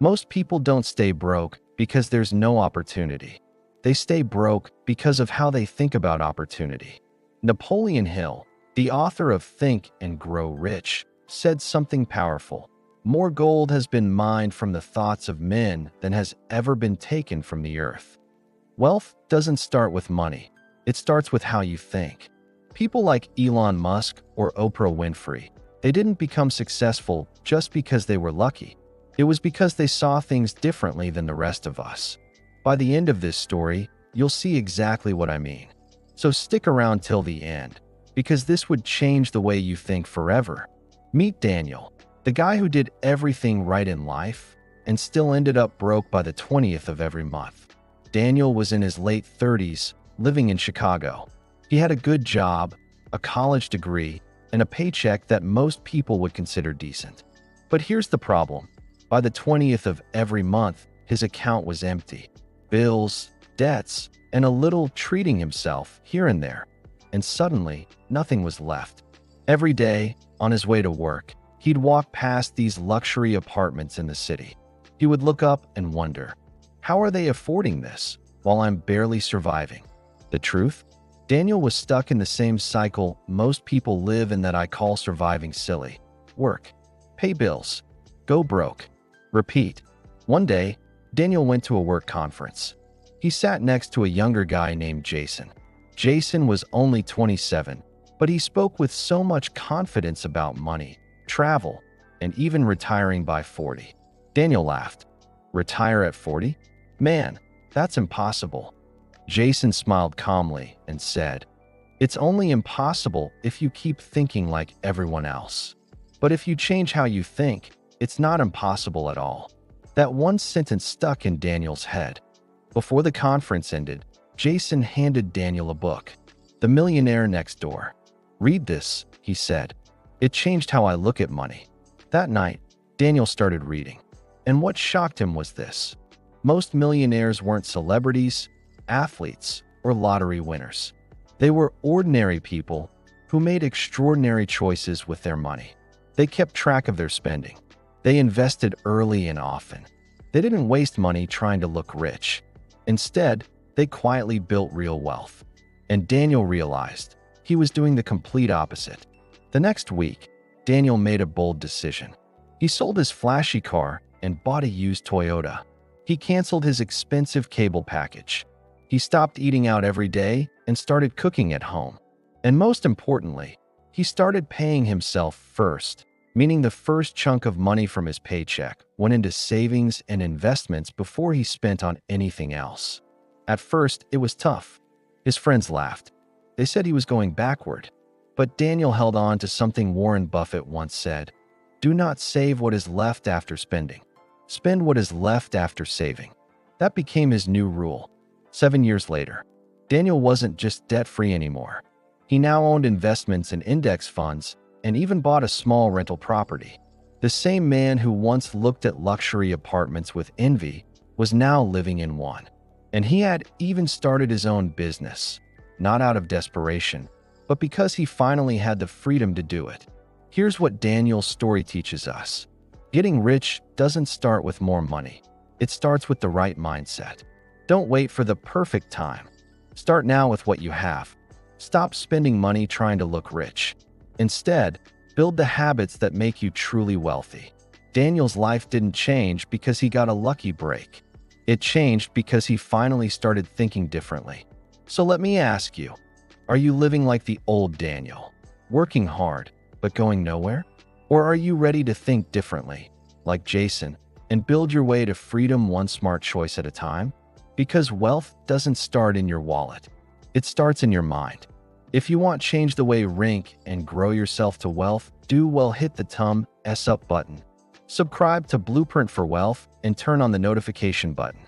Most people don't stay broke because there's no opportunity. They stay broke because of how they think about opportunity. Napoleon Hill, the author of Think and Grow Rich, said something powerful. More gold has been mined from the thoughts of men than has ever been taken from the earth. Wealth doesn't start with money. It starts with how you think. People like Elon Musk or Oprah Winfrey, they didn't become successful just because they were lucky. It was because they saw things differently than the rest of us. By the end of this story, you'll see exactly what I mean. So stick around till the end, because this would change the way you think forever. Meet Daniel, the guy who did everything right in life and still ended up broke by the 20th of every month. Daniel was in his late 30s, living in Chicago. He had a good job, a college degree, and a paycheck that most people would consider decent. But here's the problem. By the 20th of every month, his account was empty. Bills, debts, and a little treating himself here and there. And suddenly, nothing was left. Every day, on his way to work, he'd walk past these luxury apartments in the city. He would look up and wonder, how are they affording this while I'm barely surviving? The truth? Daniel was stuck in the same cycle most people live in that I call surviving silly. Work, pay bills, go broke, repeat. One day, Daniel went to a work conference. He sat next to a younger guy named Jason. Jason was only 27, but he spoke with so much confidence about money, travel, and even retiring by 40. Daniel laughed. Retire at 40? Man, that's impossible. Jason smiled calmly and said, it's only impossible if you keep thinking like everyone else. But if you change how you think, it's not impossible at all. That one sentence stuck in Daniel's head. Before the conference ended, Jason handed Daniel a book, The Millionaire Next Door. Read this, he said. It changed how I look at money. That night, Daniel started reading. And what shocked him was this. Most millionaires weren't celebrities, athletes, or lottery winners. They were ordinary people who made extraordinary choices with their money. They kept track of their spending. They invested early and often. They didn't waste money trying to look rich. Instead, they quietly built real wealth. And Daniel realized he was doing the complete opposite. The next week, Daniel made a bold decision. He sold his flashy car and bought a used Toyota. He canceled his expensive cable package. He stopped eating out every day and started cooking at home. And most importantly, he started paying himself first, meaning the first chunk of money from his paycheck went into savings and investments before he spent on anything else. At first, it was tough. His friends laughed. They said he was going backward. But Daniel held on to something Warren Buffett once said, do not save what is left after spending. Spend what is left after saving. That became his new rule. 7 years later, Daniel wasn't just debt-free anymore. He now owned investments in index funds and even bought a small rental property. The same man who once looked at luxury apartments with envy was now living in one. And he had even started his own business, not out of desperation, but because he finally had the freedom to do it. Here's what Daniel's story teaches us. Getting rich doesn't start with more money. It starts with the right mindset. Don't wait for the perfect time. Start now with what you have. Stop spending money trying to look rich. Instead, build the habits that make you truly wealthy. Daniel's life didn't change because he got a lucky break. It changed because he finally started thinking differently. So let me ask you, are you living like the old Daniel, working hard, but going nowhere? Or are you ready to think differently, like Jason, and build your way to freedom one smart choice at a time? Because wealth doesn't start in your wallet. It starts in your mind. If you want change the way rank and grow yourself to wealth, do well hit the thumbs up button. Subscribe to Blueprint for Wealth and turn on the notification button.